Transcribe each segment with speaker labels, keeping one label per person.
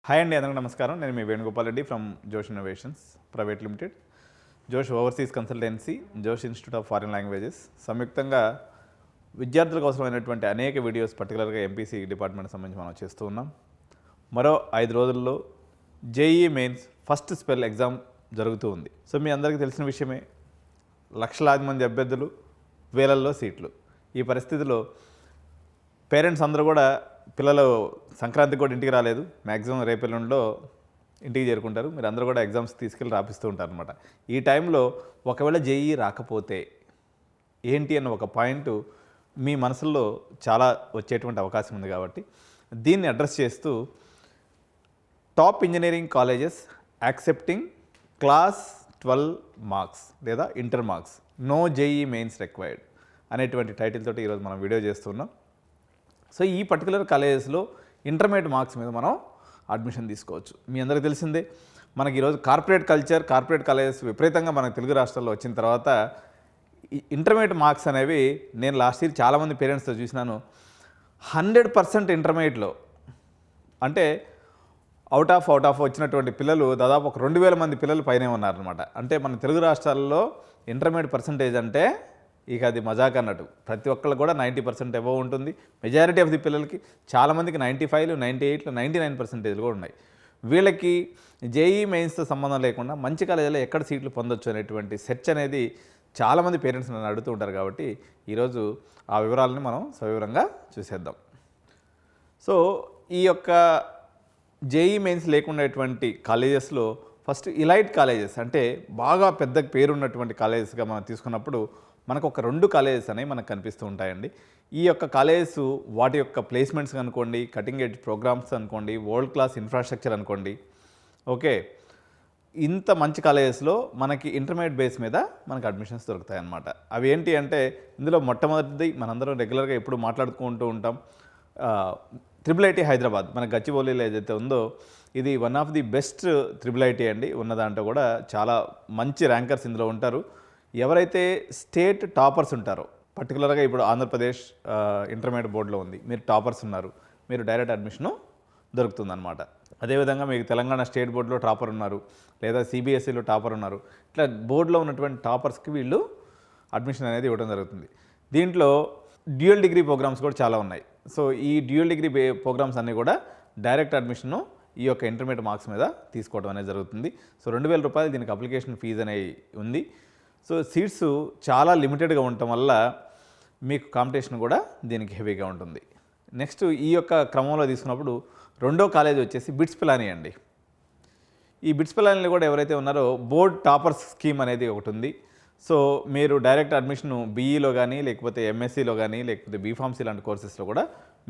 Speaker 1: Hi అండి, అందరికీ నమస్కారం. నేను మీ వేణుగోపాల్ రెడ్డి ఫ్రమ్ జోష్ ఇన్నోవేషన్స్ ప్రైవేట్ లిమిటెడ్, జోష్ ఓవర్సీస్ కన్సల్టెన్సీ, జోష్ ఇన్స్టిట్యూట్ ఆఫ్ ఫారిన్ లాంగ్వేజెస్ సంయుక్తంగా విద్యార్థులకు అవసరమైనటువంటి అనేక వీడియోస్ పర్టికులర్గా ఎంపీసీ డిపార్ట్మెంట్ సంబంధించి మనం చేస్తూ ఉన్నాం. మరో 5 రోజుల్లో JEE mains first spell exam జరుగుతూ ఉంది. సో మీ అందరికీ తెలిసిన విషయమే, లక్షలాది మంది అభ్యర్థులు, వేలల్లో సీట్లు. ఈ పరిస్థితిలో పేరెంట్స్ అందరూ కూడా పిల్లలు సంక్రాంతికి కూడా ఇంటికి రాలేదు, మ్యాక్సిమం రేపెల్లుండిలో ఇంటికి చేరుకుంటారు. మీరు అందరూ కూడా ఎగ్జామ్స్ తీసుకెళ్ళి రాపిస్తూ ఉంటారు అనమాట. ఈ టైంలో ఒకవేళ జేఈఈ రాకపోతే ఏంటి అన్న ఒక పాయింట్ మీ మనసులో చాలా వచ్చేటువంటి అవకాశం ఉంది. కాబట్టి దీన్ని అడ్రస్ చేస్తూ top engineering colleges accepting class 12 marks లేదా inter marks, no JEE mains required అనేటువంటి టైటిల్ తోటి ఈరోజు మనం వీడియో చేస్తున్నాం. సో ఈ పర్టికులర్ కాలేజెస్లో ఇంటర్మీడియట్ మార్క్స్ మీద మనం అడ్మిషన్ తీసుకోవచ్చు. మీ అందరికీ తెలిసిందే, మనకి ఈరోజు కార్పొరేట్ కల్చర్, కార్పొరేట్ కాలేజెస్ విపరీతంగా మనకు తెలుగు రాష్ట్రాల్లో వచ్చిన తర్వాత ఇంటర్మీడియట్ మార్క్స్ అనేవి నేను లాస్ట్ ఇయర్ చాలామంది పేరెంట్స్తో చూసినాను. 100% ఇంటర్మీడియట్లో అంటే అవుట్ ఆఫ్ వచ్చినటువంటి పిల్లలు దాదాపు ఒక 2000 మంది పిల్లలు పైనే ఉన్నారనమాట. అంటే మన తెలుగు రాష్ట్రాల్లో ఇంటర్మీడియట్ పర్సంటేజ్ అంటే ఇక అది మజాక్ అన్నట్టు. ప్రతి ఒక్కళ్ళు కూడా 90% అబోవ్ ఉంటుంది. మెజారిటీ ఆఫ్ ది పిల్లలకి, చాలామందికి 95, 98, 99% కూడా ఉన్నాయి. వీళ్ళకి జేఈఈ మెయిన్స్తో సంబంధం లేకుండా మంచి కాలేజీలో ఎక్కడ సీట్లు పొందొచ్చు అనేటువంటి సెర్చ్ అనేది చాలామంది పేరెంట్స్ నన్ను అడుగుతూ ఉంటారు. కాబట్టి ఈరోజు ఆ వివరాలను మనం సవివరంగా చూసేద్దాం. సో ఈ యొక్క జేఈఈ మెయిన్స్ లేకుండాటువంటి కాలేజెస్లో ఫస్ట్ ఇలైట్ కాలేజెస్, అంటే బాగా పెద్ద పేరున్నటువంటి కాలేజెస్గా మనం తీసుకున్నప్పుడు మనకు ఒక 2 కాలేజెస్ అనేవి మనకు కనిపిస్తూ ఉంటాయండి. ఈ యొక్క కాలేజెస్ వాటి యొక్క ప్లేస్మెంట్స్ అనుకోండి, కటింగ్ ఎడ్జ్ ప్రోగ్రామ్స్ అనుకోండి, వరల్డ్ క్లాస్ ఇన్ఫ్రాస్ట్రక్చర్ అనుకోండి, ఓకే, ఇంత మంచి కాలేజెస్లో మనకి ఇంటర్మీడియట్ బేస్ మీద మనకు అడ్మిషన్స్ దొరుకుతాయి అన్నమాట. అవి ఏంటి అంటే ఇందులో మొట్టమొదటిది మనందరం రెగ్యులర్గా ఎప్పుడు మాట్లాడుకుంటూ ఉంటాం, IIIT హైదరాబాద్. మన గచ్చిబౌలిలో ఏదైతే ఉందో ఇది one of the best IIIT అండి. ఉన్న దాంట్లో కూడా చాలా మంచి ర్యాంకర్స్ ఇందులో ఉంటారు. ఎవరైతే స్టేట్ టాపర్స్ ఉంటారో, పర్టికులర్గా ఇప్పుడు ఆంధ్రప్రదేశ్ ఇంటర్మీడియట్ బోర్డులో ఉంది, మీరు టాపర్స్ ఉన్నారు, మీరు డైరెక్ట్ అడ్మిషను దొరుకుతుందన్నమాట. అదేవిధంగా మీకు తెలంగాణ స్టేట్ బోర్డులో టాపర్ ఉన్నారు, లేదా సిబిఎస్ఈలో టాపర్ ఉన్నారు, ఇట్లా బోర్డులో ఉన్నటువంటి టాపర్స్కి వీళ్ళు అడ్మిషన్ అనేది ఇవ్వడం జరుగుతుంది. దీంట్లో డ్యూయల్ డిగ్రీ ప్రోగ్రామ్స్ కూడా చాలా ఉన్నాయి. సో ఈ డ్యూయల్ డిగ్రీ ప్రోగ్రామ్స్ అన్నీ కూడా డైరెక్ట్ అడ్మిషను ఈ యొక్క ఇంటర్మీడియట్ మార్క్స్ మీద తీసుకోవడం అనేది జరుగుతుంది. సో 2000 రూపాయలు దీనికి అప్లికేషన్ ఫీజు అనేది ఉంది. సో సీట్స్ చాలా లిమిటెడ్గా ఉండటం వల్ల మీకు కాంపిటీషన్ కూడా దీనికి హెవీగా ఉంటుంది. నెక్స్ట్ ఈ యొక్క క్రమంలో తీసుకున్నప్పుడు రెండో కాలేజ్ వచ్చేసి బిట్స్ పిలానీ అండి. ఈ బిట్స్ పిలానీలో కూడా ఎవరైతే ఉన్నారో బోర్డ్ టాపర్స్ స్కీమ్ అనేది ఒకటి ఉంది. సో మీరు డైరెక్ట్ అడ్మిషన్ బీఈలో కానీ, లేకపోతే ఎంఎస్సీలో కానీ, లేకపోతే బీఫార్మసీ లాంటి కోర్సెస్లో కూడా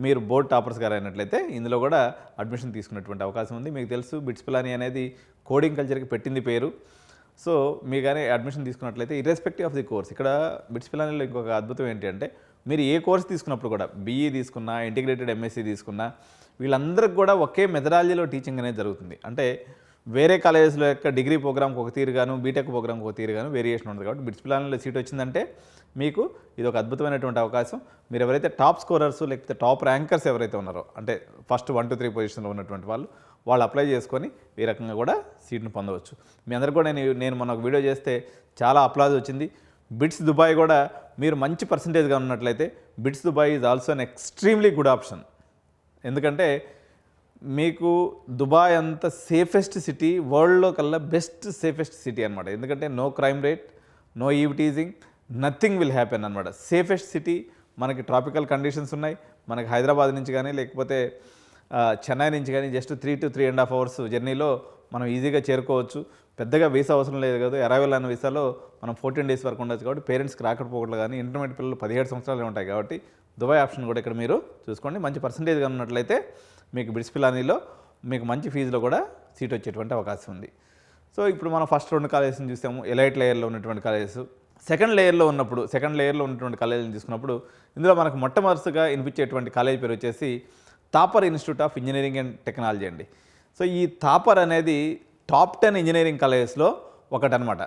Speaker 1: మీరు బోర్డ్ టాపర్స్ గారు అయినట్లయితే ఇందులో కూడా అడ్మిషన్ తీసుకునేటువంటి అవకాశం ఉంది. మీకు తెలుసు, బిట్స్ పిలానీ అనేది కోడింగ్ కల్చర్కి పెట్టింది పేరు. సో మీరు కానీ అడ్మిషన్ తీసుకున్నట్లయితే ఇర్రెస్పెక్టివ్ ఆఫ్ ది కోర్స్, ఇక్కడ బిట్స్ పిలానీలో ఇంకొక అద్భుతం ఏంటి అంటే మీరు ఏ కోర్స్ తీసుకున్నప్పుడు కూడా, బీఈ తీసుకున్నా, ఇంటిగ్రేటెడ్ ఎంఎస్సీ తీసుకున్నా, వీళ్ళందరికీ కూడా ఒకే మెథడాలజీలో టీచింగ్ అనేది జరుగుతుంది. అంటే వేరే కాలేజెస్లో యొక్క డిగ్రీ ప్రోగ్రామ్కి ఒక తీరుగాను, బీటెక్ ప్రోగ్రామ్కి ఒక తీరుగాను వేరియేషన్ ఉంటుంది. కాబట్టి బిట్స్ పిలానీలో సీట్ వచ్చిందంటే మీకు ఇది ఒక అద్భుతమైనటువంటి అవకాశం. మీరు ఎవరైతే టాప్ స్కోరర్స్ లేకపోతే టాప్ ర్యాంకర్స్ ఎవరైతే ఉన్నారో, అంటే ఫస్ట్ 1 to 3 పొజిషన్లో ఉన్నటువంటి వాళ్ళు అప్లై చేసుకొని ఈ రకంగా కూడా సీట్ను పొందవచ్చు. మీ అందరికీ కూడా నేను మొన్న ఒక వీడియో చేస్తే చాలా అప్లాజ్ వచ్చింది. బిట్స్ దుబాయ్ కూడా మీరు మంచి పర్సంటేజ్గా ఉన్నట్లయితే bits Dubai is also an extremely good option. ఎందుకంటే మీకు దుబాయ్ అంత సేఫెస్ట్ సిటీ, వరల్డ్లో కల్లా బెస్ట్ సేఫెస్ట్ సిటీ అనమాట. ఎందుకంటే no crime rate, no eve teasing, nothing will happen అనమాట. సేఫెస్ట్ సిటీ, మనకి ట్రాపికల్ కండిషన్స్ ఉన్నాయి. మనకి హైదరాబాద్ నుంచి కానీ, లేకపోతే చెన్నై నుంచి కానీ జస్ట్ 3 to 3.5 hours జర్నీలో మనం ఈజీగా చేరుకోవచ్చు. పెద్దగా వీసా అవసరం లేదు కదా. అరైవల్ అన్న వీసాలో మనం 14 days వరకు ఉండొచ్చు. కాబట్టి పేరెంట్స్కి రాకపోకట్లు కానీ, ఇంటర్మీడియట్ పిల్లలు 17 సంవత్సరాలు ఉంటాయి. కాబట్టి దుబాయ్ ఆప్షన్ కూడా ఇక్కడ మీరు చూసుకోండి. మంచి పర్సంటేజ్గా ఉన్నట్లయితే మీకు బిట్స్ పిలానీలో మీకు మంచి ఫీజులో కూడా సీట్ వచ్చేటువంటి అవకాశం ఉంది. సో ఇప్పుడు మనం ఫస్ట్ 2 కాలేజెస్ని చూసాము, ఎలైట్ లేయర్లో ఉన్నటువంటి కాలేజెస్. సెకండ్ లేయర్లో ఉన్నటువంటి కాలేజీని తీసుకున్నప్పుడు ఇందులో మనకు మొట్టమొదటిగా వినిపించేటువంటి కాలేజ్ పేరు వచ్చేసి Thapar institute of engineering and technology అండి. సో ఈ థాపర్ అనేది టాప్ 10 ఇంజనీరింగ్ కాలేజెస్లో ఒకటనమాట.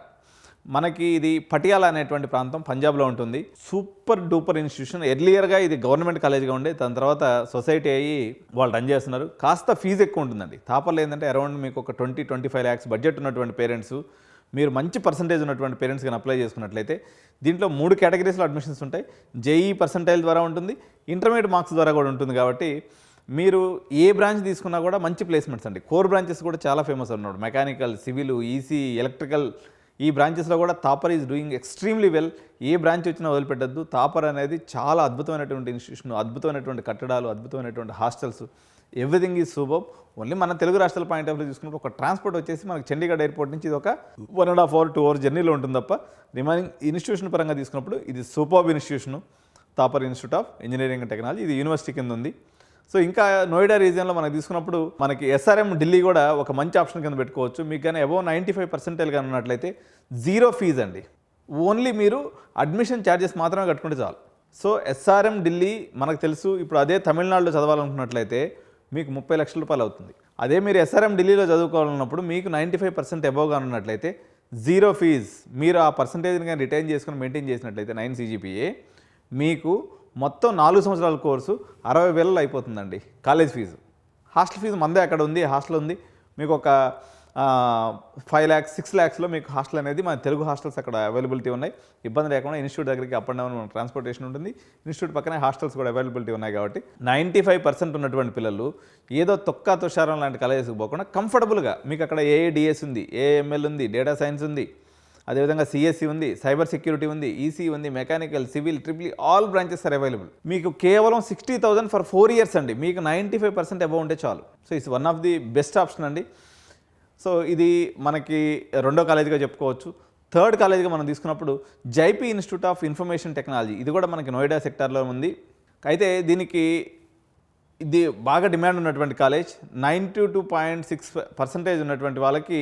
Speaker 1: మనకి ఇది పటియాలా అనేటువంటి ప్రాంతం పంజాబ్లో ఉంటుంది. Super duper institution. ఎర్లియర్గా ఇది గవర్నమెంట్ కాలేజ్గా ఉండే, దాని తర్వాత సొసైటీ అయ్యి వాళ్ళు రన్ చేస్తున్నారు. కాస్త ఫీజు ఎక్కువ ఉంటుందండి. తాపర్లో ఏంటంటే అరౌండ్ మీకు ఒక 20-25 lakhs బడ్జెట్ ఉన్నటువంటి పేరెంట్స్, మీరు మంచి పర్సంటేజ్ ఉన్నటువంటి పేరెంట్స్ కానీ అప్లై చేసుకున్నట్లయితే దీంట్లో 3 కేటగిరీస్లో అడ్మిషన్స్ ఉంటాయి. జేఈ పర్సంటైల్ ద్వారా ఉంటుంది, ఇంటర్మీడియట్ మార్క్స్ ద్వారా కూడా ఉంటుంది. కాబట్టి మీరు ఏ బ్రాంచ్ తీసుకున్నా కూడా మంచి ప్లేస్మెంట్స్ అండి. కోర్ బ్రాంచెస్ కూడా చాలా ఫేమస్ ఉన్నాడు. మెకానికల్, సివిల్, ఈసీ, ఎలక్ట్రికల్, ఈ బ్రాంచెస్లో కూడా Thapar is doing extremely well. A branch వచ్చినా వదిలిపెట్టద్దు. తాపర్ అనేది చాలా అద్భుతమైనటువంటి ఇన్స్టిట్యూషన్, అద్భుతమైనటువంటి కట్టడాలు, అద్భుతమైనటువంటి hostels, everything is super. Only మన తెలుగు రాష్ట్రాల పాయింట్ ఆఫ్ వ్యూ చూసుకున్నప్పుడు ఒక ట్రాన్స్పోర్ట్ వచ్చేసి మనకి చండీగఢ్ ఎయిర్పోర్ట్ నుంచి ఇది ఒక 1.5 hour 2 hour జర్నీలో ఉంటుంది తప్ప, రిమైనింగ్ ఇన్స్టిట్యూషన్ పరంగా తీసుకున్నప్పుడు ఇది super institution, Thapar institute of engineering and technology. ఇది యూనివర్సిటీ కింద ఉంది. సో ఇంకా నోయిడా రీజియన్లో మనకు తీసుకున్నప్పుడు మనకి ఎస్ఆర్ఎం ఢిల్లీ కూడా ఒక మంచి ఆప్షన్ కింద పెట్టుకోవచ్చు. మీకు కానీ అబౌవ్ 95% కానీ ఉన్నట్లయితే జీరో ఫీజ్ అండి. ఓన్లీ మీరు అడ్మిషన్ ఛార్జెస్ మాత్రమే కట్టుకుంటే చాలు. సో ఎస్ఆర్ఎం ఢిల్లీ మనకు తెలుసు. ఇప్పుడు అదే తమిళనాడులో చదవాలనుకున్నట్లయితే మీకు 30 లక్షల రూపాయలు అవుతుంది. అదే మీరు ఎస్ఆర్ఎం ఢిల్లీలో చదువుకోవాలన్నప్పుడు మీకు 95% అబోవ్గా ఉన్నట్లయితే జీరో ఫీజ్. మీరు ఆ పర్సంటేజ్ని కానీ రిటైన్ చేసుకుని మెయింటైన్ చేసినట్లయితే 9 CGPA మీకు మొత్తం 4 సంవత్సరాల కోర్సు 60,000 అయిపోతుందండి కాలేజ్ ఫీజు. హాస్టల్ ఫీజు మందే అక్కడ ఉంది, హాస్టల్ ఉంది. మీకు ఒక 5 lakhs 6 lakhsలో మీకు హాస్టల్ అనేది, మన తెలుగు హాస్టల్స్ అక్కడ అవైలబిలిటీ ఉన్నాయి. ఇబ్బంది లేకుండా ఇన్స్టిట్యూట్ దగ్గరికి అప్ అండ్ డౌన్ ట్రాన్స్పోర్టేషన్ ఉంటుంది. ఇన్స్టిట్యూట్ పక్కనే హాస్టల్స్ కూడా అవైలబిలిటీ ఉన్నాయి. కాబట్టి 95% ఉన్నటువంటి పిల్లలు ఏదో తొక్క తుషారం లాంటి కాలేజెస్కి పోకుండా కంఫర్టబుల్గా మీకు అక్కడ ఏఏడిఎస్ ఉంది, ఏఎంఎల్ ఉంది, డేటా సైన్స్ ఉంది, అదేవిధంగా సిఎస్సి ఉంది, సైబర్ సెక్యూరిటీ ఉంది, ఈసీ ఉంది, mechanical, civil, triple all branches are available. మీకు కేవలం 60,000 ఫర్ 4 years అండి. మీకు 95% అబౌవ్ ఉంటే చాలు. So it's one of the best option అండి. సో ఇది మనకి రెండో కాలేజీగా చెప్పుకోవచ్చు. థర్డ్ కాలేజీగా మనం తీసుకున్నప్పుడు Jaypee institute of information technology. ఇది కూడా మనకి నోయిడా సెక్టార్లో ఉంది. అయితే దీనికి ఇది బాగా డిమాండ్ ఉన్నటువంటి కాలేజ్. 92.6% ఉన్నటువంటి వాళ్ళకి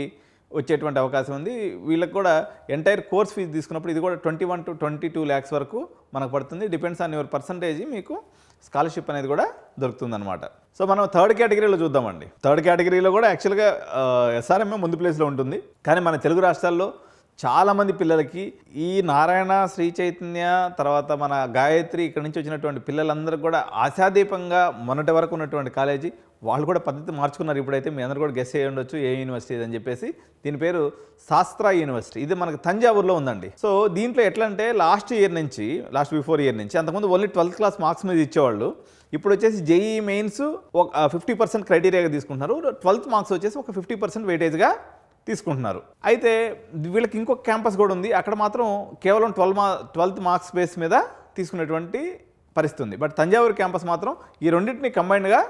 Speaker 1: వచ్చేటువంటి అవకాశం ఉంది. వీళ్ళకి కూడా ఎంటైర్ కోర్స్ ఫీజు తీసుకున్నప్పుడు ఇది కూడా 21 to 22 lakhs వరకు మనకు పడుతుంది. Depends on your percentage. మీకు స్కాలర్షిప్ అనేది కూడా దొరుకుతుందన్నమాట. సో మనం థర్డ్ కేటగిరీలో చూద్దామండి. థర్డ్ కేటగిరీలో కూడా యాక్చువల్గా ఎస్ఆర్ఎంఏ ముందు ప్లేస్లో ఉంటుంది. కానీ మన తెలుగు రాష్ట్రాల్లో చాలామంది పిల్లలకి ఈ నారాయణ, శ్రీ చైతన్య, తర్వాత మన గాయత్రి ఇక్కడ నుంచి వచ్చినటువంటి పిల్లలందరూ కూడా ఆశాదీపంగా మొన్నటి వరకు ఉన్నటువంటి కాలేజీ వాళ్ళు కూడా పద్ధతి మార్చుకున్నారు. ఇప్పుడైతే మీ అందరూ కూడా గెస్ చేయి ఉండొచ్చు ఏ యూనివర్సిటీ అని చెప్పేసి. దీని పేరు శాస్త్ర యూనివర్సిటీ. ఇది మనకు తంజావూరులో ఉందండి. సో దీంట్లో ఎట్లా అంటే లాస్ట్ బిఫోర్ ఇయర్ నుంచి అంతకుముందు ఓన్లీ 12th class మార్క్స్ మీద ఇచ్చేవాళ్ళు. ఇప్పుడు వచ్చేసి జేఈ మెయిన్స్ ఒక 50% క్రైటీరియాగా తీసుకుంటున్నారు. 12th మార్క్స్ వచ్చేసి ఒక 50% వెయిటేజ్గా తీసుకుంటున్నారు. అయితే వీళ్ళకి ఇంకొక క్యాంపస్ కూడా ఉంది. అక్కడ మాత్రం కేవలం 12th మార్క్స్ బేస్ మీద తీసుకునేటువంటి పరిస్థితి ఉంది. బట్ తంజావూరు క్యాంపస్ మాత్రం ఈ రెండింటిని కంబైన్డ్గా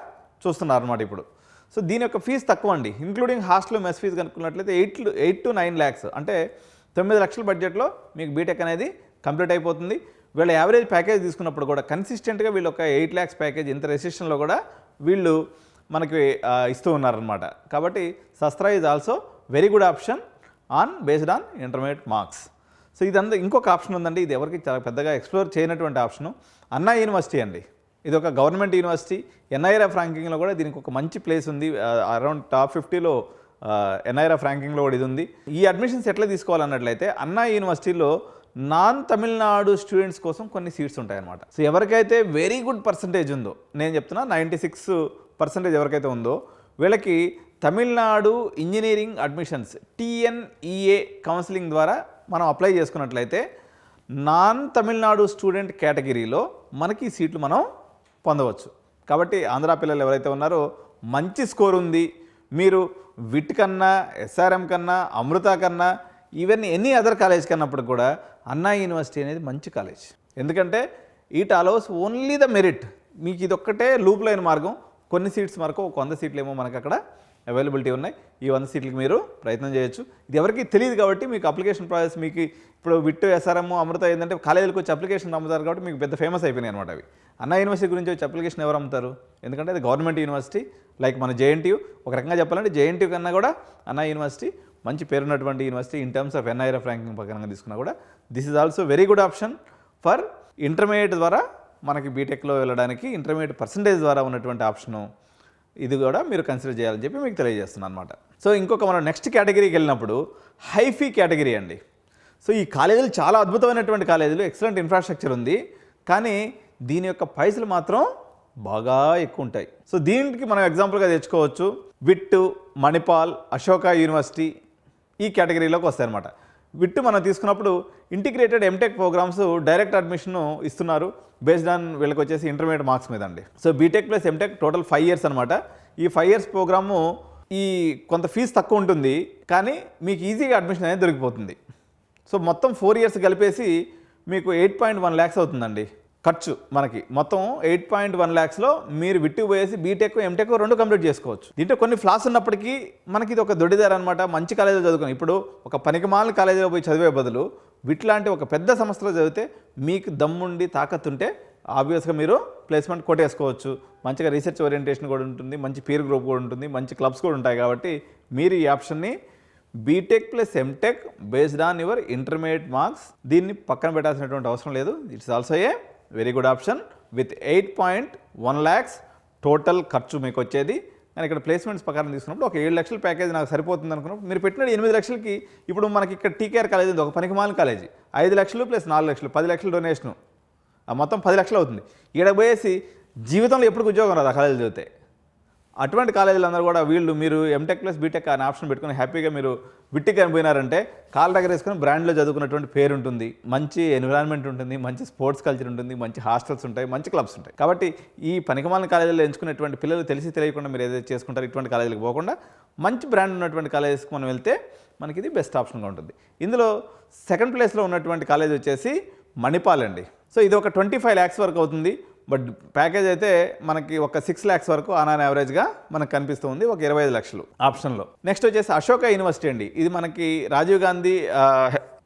Speaker 1: చూస్తున్నారు అనమాట ఇప్పుడు. సో దీని యొక్క ఫీజు తక్కువ అండి. ఇంక్లూడింగ్ హాస్టల్ మెస్ ఫీజు కనుక్కున్నట్లయితే 8 to 9 lakhs అంటే 9 లక్షల బడ్జెట్లో మీకు బీటెక్ అనేది కంప్లీట్ అయిపోతుంది. వీళ్ళ యావరేజ్ ప్యాకేజ్ తీసుకున్నప్పుడు కూడా కన్సిస్టెంట్గా వీళ్ళు ఒక 8 lakhs ప్యాకేజ్ ఇంత రెసిషన్లో కూడా వీళ్ళు మనకి ఇస్తూ ఉన్నారనమాట. కాబట్టి శస్త్ర is also very good option based on intermediate marks. So ఇదంతా ఇంకొక ఆప్షన్ ఉందండి. ఇది ఎవరికి చాలా పెద్దగా ఎక్స్ప్లోర్ చేయనటువంటి ఆప్షను అన్నా యూనివర్సిటీ అండి. ఇది ఒక గవర్నమెంట్ యూనివర్సిటీ. NIRF ర్యాంకింగ్లో కూడా దీనికి ఒక మంచి ప్లేస్ ఉంది. అరౌండ్ టాప్ 50లో NIRF ర్యాంకింగ్లో కూడా ఇది ఉంది. ఈ అడ్మిషన్స్ ఎట్లా తీసుకోవాలన్నట్లయితే అన్నా యూనివర్సిటీలో నాన్ తమిళనాడు స్టూడెంట్స్ కోసం కొన్ని సీట్స్ ఉంటాయన్నమాట. సో ఎవరికైతే వెరీ గుడ్ పర్సంటేజ్ ఉందో, నేను చెప్తున్నా 96% ఎవరికైతే ఉందో వీళ్ళకి Tamil Nadu engineering admissions TNEA counselling ద్వారా మనం అప్లై చేసుకున్నట్లయితే నాన్ తమిళనాడు స్టూడెంట్ కేటగిరీలో మనకి సీట్లు మనం పొందవచ్చు. కాబట్టి ఆంధ్ర పిల్లలు ఎవరైతే ఉన్నారో మంచి స్కోర్ ఉంది, మీరు విట్ కన్నా, SRM కన్నా, అమృత కన్నా, ఈవెన్ ఎనీ అదర్ కాలేజ్ కన్నప్పుడు కూడా అన్నా యూనివర్సిటీ అనేది మంచి కాలేజ్. ఎందుకంటే it allows only the merit. మీకు ఇది ఒక్కటే లూప్ లైన్ మార్గం. కొన్ని సీట్స్ వరకు ఒక 100 సీట్లు ఏమో మనకు అక్కడ అవైలబిలిటీ ఉన్నాయి. ఈ 100 సీట్లకి మీరు ప్రయత్నం చేయొచ్చు. ఇది ఎవరికి తెలియదు కాబట్టి మీకు అప్లికేషన్ ప్రాసెస్ మీకు ఇప్పుడు విట్, SRM, అమృత ఏంటంటే కాలేజీలకు వచ్చి అప్లికేషన్ అమ్ముతారు కాబట్టి మీకు పెద్ద ఫేమస్ అయిపోయినాయి అనమాట అవి. అన్నా యూనివర్సిటీ గురించి వచ్చి అప్లికేషన్ ఎవరు అమ్ముతారు? ఎందుకంటే అది గవర్నమెంట్ యూనివర్సిటీ. లైక్ మన JNTU, ఒక రకంగా చెప్పాలంటే JNTU కన్నా కూడా అన్నా యూనివర్సిటీ మంచి పేరున్నటువంటి university. In terms of NIRF ranking ప్రకారంగా తీసుకున్నా కూడా this is also very good option for intermediate ద్వారా మనకి బీటెక్లో వెళ్ళడానికి. ఇంటర్మీడియట్ పర్సంటేజ్ ద్వారా ఉన్నటువంటి ఆప్షను ఇది కూడా మీరు కన్సిడర్ చేయాలని చెప్పి మీకు తెలియజేస్తున్నాను అనమాట. సో ఇంకొక మనం నెక్స్ట్ కేటగిరీకి వెళ్ళినప్పుడు హైఫీ కేటగిరీ అండి. సో ఈ కాలేజీలు చాలా అద్భుతమైనటువంటి కాలేజీలు, ఎక్సలెంట్ ఇన్ఫ్రాస్ట్రక్చర్ ఉంది, కానీ దీని యొక్క పైసలు మాత్రం బాగా ఎక్కువ ఉంటాయి. సో దీనికి మనం ఎగ్జాంపుల్గా తెచ్చుకోవచ్చు విట్టు, మణిపాల్, అశోక యూనివర్సిటీ ఈ కేటగిరీలోకి వస్తాయన్నమాట. విట్టు మనం తీసుకున్నప్పుడు integrated MTech programs direct admission ఇస్తున్నారు బేస్డ్ ఆన్ వీళ్ళకి వచ్చేసి ఇంటర్మీడియట్ మార్క్స్ మీద అండి. So BTech plus MTech total 5 years అనమాట. ఈ 5 years ప్రోగ్రాము ఈ కొంత ఫీజు తక్కువ ఉంటుంది, కానీ మీకు ఈజీగా అడ్మిషన్ అనేది దొరికిపోతుంది. సో మొత్తం 4 years కలిపేసి మీకు 8.1 lakhs అవుతుందండి ఖర్చు. మనకి మొత్తం 8.1 lakhsలో మీరు విట్టు పోయేసి బీటెక్ ఎంటెక్ 2 కంప్లీట్ చేసుకోవచ్చు. దీంట్లో కొన్ని ఫ్లాస్ ఉన్నప్పటికీ మనకి ఇది ఒక దొడ్డిదారు అనమాట. మంచి కాలేజీలో చదువుకుని ఇప్పుడు ఒక పనికిమాలిన కాలేజీలో పోయి చదివే బదులు విట్లాంటి ఒక పెద్ద సంస్థలో చదివితే మీకు దమ్ముండి తాకత్తుంటే ఆబ్వియస్గా మీరు ప్లేస్మెంట్ కొట్టేసుకోవచ్చు. మంచిగా రీసెర్చ్ ఓరియంటేషన్ కూడా ఉంటుంది, మంచి పీర్ గ్రూప్ కూడా ఉంటుంది, మంచి క్లబ్స్ కూడా ఉంటాయి. కాబట్టి మీరు ఈ ఆప్షన్ని BTech plus MTech based on your intermediate marks దీన్ని పక్కన పెట్టాల్సినటువంటి అవసరం లేదు. It's also a very good option with 8.1 lakhs total ఖర్చు మీకు వచ్చేది. కానీ ఇక్కడ ప్లేస్మెంట్స్ ప్రకారం తీసుకున్నప్పుడు ఒక 7 లక్షల ప్యాకేజ్ నాకు సరిపోతుంది అనుకున్నప్పుడు మీరు పెట్టిన 8 లక్షలకి ఇప్పుడు మనకి ఇక్కడ టీకేఆర్ కాలేజ్ ఉంది, ఒక పనికిమాలిన కాలేజీ, 5 లక్షలు ప్లస్ 4 లక్షలు 10 లక్షలు డొనేషను, మొత్తం 10 లక్షలు అవుతుంది. ఇక్కడ పోయేసి జీవితంలో ఎప్పుడు ఉద్యోగం రాదు ఆ కాలేజీలు చదివితే. అటువంటి కాలేజీలు అందరూ కూడా మీరు ఎంటెక్ ప్లస్ బీటెక్ అనే ఆప్షన్ పెట్టుకుని హ్యాపీగా మీరు విట్టికి అనిపోయినారంటే కాళ్ళ దగ్గర వేసుకుని బ్రాండ్లో చదువుకున్నటువంటి పేరు ఉంటుంది, మంచి ఎన్విరాన్మెంట్ ఉంటుంది, మంచి స్పోర్ట్స్ కల్చర్ ఉంటుంది, మంచి హాస్టల్స్ ఉంటాయి, మంచి క్లబ్స్ ఉంటాయి. కాబట్టి ఈ పనికిమాలిన కాలేజీలో ఎంచుకునేటువంటి పిల్లలు తెలిసి తెలియకుండా మీరు ఏదైతే చేసుకుంటారో ఇటువంటి కాలేజీలకు పోకుండా మంచి బ్రాండ్ ఉన్నటువంటి కాలేజెస్కి మనం వెళ్తే మనకి ఇది బెస్ట్ ఆప్షన్గా ఉంటుంది. ఇందులో సెకండ్ ప్లేస్లో ఉన్నటువంటి కాలేజ్ వచ్చేసి మణిపాల్ అండి. సో ఇది ఒక 25 lakhs వరకు అవుతుంది. బట్ ప్యాకేజ్ అయితే మనకి ఒక 6 lakhs వరకు ఆన్ యావరేజ్గా మనకు కనిపిస్తుంది, ఒక 25 లక్షలు ఆప్షన్లో. నెక్స్ట్ వచ్చేసి అశోక యూనివర్సిటీ అండి. ఇది మనకి రాజీవ్ గాంధీ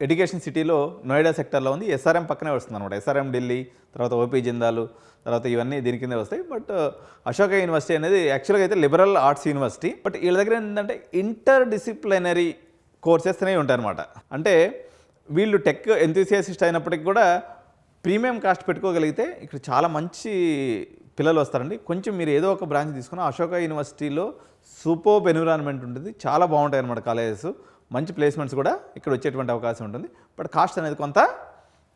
Speaker 1: ఎడ్యుకేషన్ సిటీలో నోయిడా సెక్టర్లో ఉంది. ఎస్ఆర్ఎం పక్కనే వస్తుంది అనమాట. ఎస్ఆర్ఎం ఢిల్లీ, తర్వాత ఓపీ జిందాలు, తర్వాత ఇవన్నీ దీని కిందే వస్తాయి. బట్ అశోక యూనివర్సిటీ అనేది యాక్చువల్గా అయితే లిబరల్ ఆర్ట్స్ యూనివర్సిటీ. బట్ వీళ్ళ దగ్గర ఏంటంటే ఇంటర్ డిసిప్లినరీ కోర్సెస్ అనేవి ఉంటాయన్నమాట. అంటే వీళ్ళు టెక్ ఎంతూసియాసిస్ట్ అయినప్పటికీ కూడా ప్రీమియం కాస్ట్ పెట్టుకోగలిగితే ఇక్కడ చాలా మంచి పిల్లలు వస్తారండి. కొంచెం మీరు ఏదో ఒక బ్రాంచ్ తీసుకున్న అశోక యూనివర్సిటీలో సూపర్బ్ ఎన్విరాన్మెంట్ ఉంటుంది, చాలా బాగుంటాయి అన్నమాట కాలేజెస్, మంచి ప్లేస్మెంట్స్ కూడా ఇక్కడ వచ్చేటువంటి అవకాశం ఉంటుంది. బట్ కాస్ట్ అనేది కొంత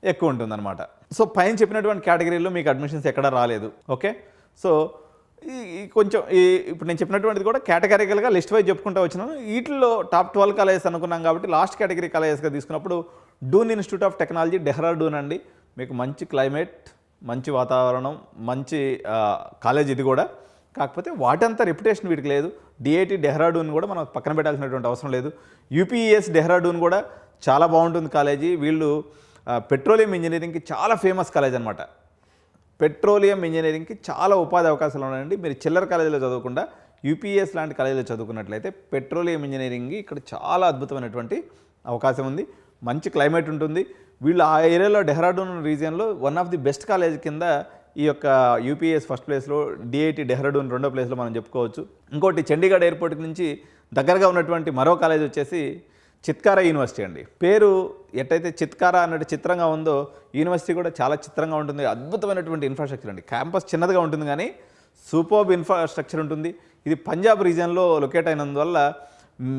Speaker 1: ఎక్కువ ఉంటుందన్నమాట. సో పైన చెప్పినటువంటి కేటగిరీలో మీకు అడ్మిషన్స్ ఎక్కడా రాలేదు. ఓకే, సో కొంచెం ఇప్పుడు నేను చెప్పినటువంటిది కూడా కేటగిరికల్గా లిస్ట్ వైజ్ చెప్పుకుంటూ వచ్చినాను. వీటిలో టాప్ 12 కాలేజెస్ అనుకున్నాం కాబట్టి లాస్ట్ కేటగిరీ కాలేజెస్గా తీసుకున్నప్పుడు Doon institute of technology Dehradun అండి. మీకు మంచి క్లైమేట్, మంచి వాతావరణం, మంచి కాలేజ్ ఇది కూడా. కాకపోతే వాటంతా రెప్యుటేషన్ వీటికి లేదు. డిఐటి డెహ్రాడూన్ కూడా మనం పక్కన పెట్టాల్సినటువంటి అవసరం లేదు. యూపీఎస్ డెహ్రాడూన్ కూడా చాలా బాగుంటుంది కాలేజీ. వీళ్ళు పెట్రోలియం ఇంజనీరింగ్కి చాలా ఫేమస్ కాలేజ్ అనమాట. పెట్రోలియం ఇంజనీరింగ్కి చాలా ఉపాధి అవకాశాలు ఉన్నాయండి. మీరు చిల్లర కాలేజీలో చదవకుండా యూపీఎస్ లాంటి కాలేజీలో చదువుకున్నట్లయితే పెట్రోలియం ఇంజనీరింగ్ ఇక్కడ చాలా అద్భుతమైనటువంటి అవకాశం ఉంది. మంచి క్లైమేట్ ఉంటుంది. వీళ్ళు ఆ ఏరియాలో డెహ్రాడూన్ రీజియన్లో one of the best college కింద ఈ యొక్క యూపీఎస్ ఫస్ట్ ప్లేస్లో, డిఐటి డెహ్రాడూన్ రెండో ప్లేస్లో మనం చెప్పుకోవచ్చు. ఇంకోటి చండీగఢ్ ఎయిర్పోర్ట్ నుంచి దగ్గరగా ఉన్నటువంటి మరో కాలేజ్ వచ్చేసి చిత్కారా యూనివర్సిటీ అండి. పేరు ఎట్టయితే చిత్కారా అన్నట్టు చిత్రంగా ఉందో యూనివర్సిటీ కూడా చాలా చిత్రంగా ఉంటుంది. అద్భుతమైనటువంటి ఇన్ఫ్రాస్ట్రక్చర్ అండి. క్యాంపస్ చిన్నదిగా ఉంటుంది కానీ సూపర్బ్ ఇన్ఫ్రాస్ట్రక్చర్ ఉంటుంది. ఇది పంజాబ్ రీజియన్లో లొకేట్ అయినందువల్ల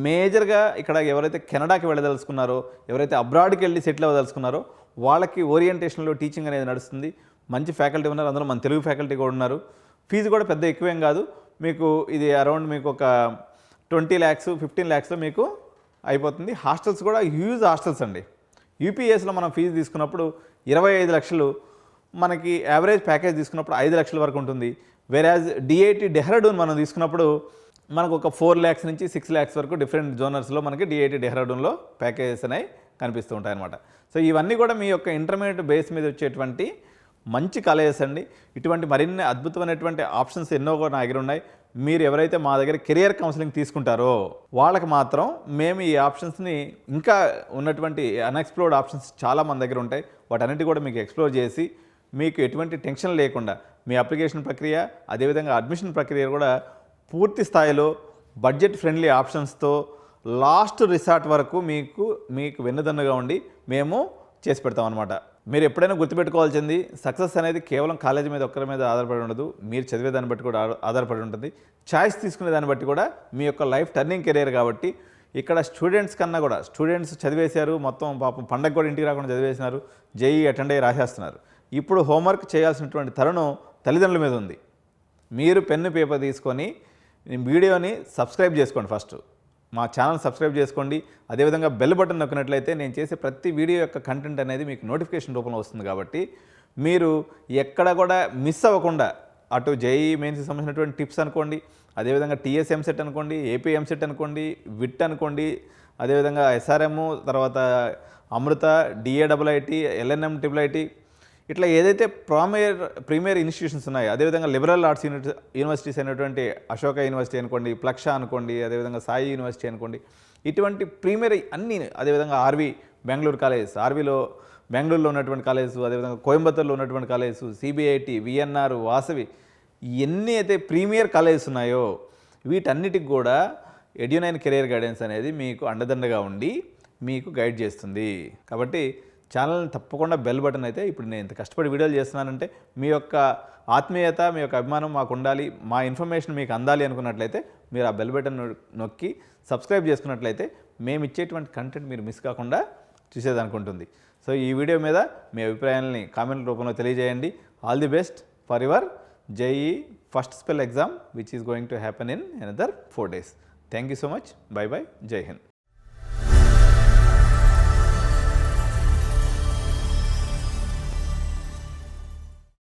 Speaker 1: మేజర్గా ఇక్కడ ఎవరైతే కెనడాకి వెళ్ళదలుచుకున్నారో, ఎవరైతే అబ్రాడ్కి వెళ్ళి సెటిల్ అవ్వదలుచుకున్నారో వాళ్ళకి ఓరియంటేషన్లో టీచింగ్ అనేది నడుస్తుంది. మంచి ఫ్యాకల్టీ ఉన్నారు, అందులో మన తెలుగు ఫ్యాకల్టీ కూడా ఉన్నారు. ఫీజు కూడా పెద్ద ఎక్కువేం కాదు. మీకు ఇది అరౌండ్ మీకు ఒక 20 lakhs 15 lakhsలో మీకు అయిపోతుంది. హాస్టల్స్ కూడా హ్యూజ్ హాస్టల్స్ అండి. యూపీఎస్లో మనం ఫీజు తీసుకున్నప్పుడు 25 లక్షలు, మనకి యావరేజ్ ప్యాకేజ్ తీసుకున్నప్పుడు 5 లక్షల వరకు ఉంటుంది. వేరాజ్ డిఐటి డెహ్రాడూన్ మనం తీసుకున్నప్పుడు మనకు ఒక 4 lakhs నుంచి 6 lakhs వరకు డిఫరెంట్ జోనర్స్లో మనకి డిఐటి డెహ్రాడూన్లో ప్యాకేజెస్ అనేవి కనిపిస్తూ ఉంటాయన్నమాట. సో ఇవన్నీ కూడా మీ యొక్క ఇంటర్మీడియట్ బేస్ మీద వచ్చేటువంటి మంచి కాలేజెస్ అండి. ఇటువంటి మరిన్ని అద్భుతమైనటువంటి ఆప్షన్స్ ఎన్నో కూడా నా దగ్గర ఉన్నాయి. మీరు ఎవరైతే మా దగ్గర కెరియర్ కౌన్సిలింగ్ తీసుకుంటారో వాళ్ళకి మాత్రం మేము ఈ ఆప్షన్స్ని, ఇంకా ఉన్నటువంటి అన్ఎక్స్ప్లోర్డ్ ఆప్షన్స్ చాలా మన దగ్గర ఉంటాయి, వాటన్నిటి కూడా మీకు ఎక్స్ప్లోర్ చేసి మీకు ఎటువంటి టెన్షన్ లేకుండా మీ అప్లికేషన్ ప్రక్రియ, అదేవిధంగా అడ్మిషన్ ప్రక్రియ కూడా పూర్తి స్థాయిలో బడ్జెట్ ఫ్రెండ్లీ ఆప్షన్స్తో లాస్ట్ రిసార్ట్ వరకు మీకు వెన్నుదన్నుగా ఉండి మేము చేసి పెడతాం అనమాట. మీరు ఎప్పుడైనా గుర్తుపెట్టుకోవాల్సింది, సక్సెస్ అనేది కేవలం కాలేజీ మీద ఒక్కరి మీద ఆధారపడి ఉండదు, మీరు చదివే దాన్ని బట్టి కూడా ఆధారపడి ఉంటుంది. చాయిస్ తీసుకునే దాన్ని బట్టి కూడా మీ యొక్క లైఫ్ టర్నింగ్ కెరీర్ కాబట్టి ఇక్కడ స్టూడెంట్స్ కన్నా కూడా స్టూడెంట్స్ చదివేశారు, మొత్తం పాపం పండగ కూడా ఇంటికి రాకుండా చదివేసినారు, జేఈ అటెండ్ అయ్యి రాసేస్తున్నారు. ఇప్పుడు హోంవర్క్ చేయాల్సినటువంటి తరుణం తల్లిదండ్రుల మీద ఉంది. మీరు పెన్ను పేపర్ తీసుకొని వీడియోని సబ్స్క్రైబ్ చేసుకోండి. ఫస్ట్ మా ఛానల్ సబ్స్క్రైబ్ చేసుకోండి. అదేవిధంగా బెల్ బటన్ నొక్కినట్లయితే నేను చేసే ప్రతి వీడియో యొక్క కంటెంట్ అనేది మీకు నోటిఫికేషన్ రూపంలో వస్తుంది. కాబట్టి మీరు ఎక్కడ కూడా మిస్ అవ్వకుండా అటు జేఈ మెయిన్స్కి సంబంధించినటువంటి టిప్స్ అనుకోండి, అదేవిధంగా టీఎస్ ఎంసెట్ అనుకోండి, ఏపీ ఎంసెట్ అనుకోండి, విట్ అనుకోండి, అదేవిధంగా ఎస్ఆర్ఎం, తర్వాత అమృత, డిఏఐఐటి, ఎల్ఎన్ఎం ట్రిపుల్ ఇట్లా ఏదైతే ప్రీమియర్ ఇన్స్టిట్యూషన్స్ ఉన్నాయో, అదేవిధంగా లిబరల్ ఆర్ట్స్ యూనివర్సిటీస్ అయినటువంటి అశోక యూనివర్సిటీ అనుకోండి, ప్లక్ష అనుకోండి, అదేవిధంగా సాయి యూనివర్సిటీ అనుకోండి, ఇటువంటి ప్రీమియర్ అన్నీ, అదేవిధంగా ఆర్వి బెంగళూరు కాలేజ్, ఆర్వీలో బెంగళూరులో ఉన్నటువంటి కాలేజెస్, అదేవిధంగా కోయంబత్తూరులో ఉన్నటువంటి కాలేజెస్, సిబిఐటి, విఎన్ఆర్, వాసవి, ఎన్ని అయితే ప్రీమియర్ కాలేజెస్ ఉన్నాయో వీటన్నిటికి కూడా ఎడ్యు9 కెరియర్ గైడెన్స్ అనేది మీకు అండదండగా ఉండి మీకు గైడ్ చేస్తుంది. కాబట్టి ఛానల్ని తప్పకుండా బెల్ బటన్ అయితే, ఇప్పుడు నేను ఇంత కష్టపడి వీడియోలు చేస్తున్నానంటే మీ యొక్క ఆత్మీయత, మీ యొక్క అభిమానం మాకు ఉండాలి, మా ఇన్ఫర్మేషన్ మీకు అందాలి అనుకున్నట్లయితే మీరు ఆ బెల్ బటన్ నొక్కి సబ్స్క్రైబ్ చేసుకున్నట్లయితే మేము ఇచ్చేటువంటి కంటెంట్ మీరు మిస్ కాకుండా చూసేదనుకుంటుంది. సో ఈ వీడియో మీద మీ అభిప్రాయాలని కామెంట్ రూపంలో తెలియజేయండి. All the best for your JEE first spell exam which is going to happen in another 4 days. Thank you so much. By by. జై హింద్.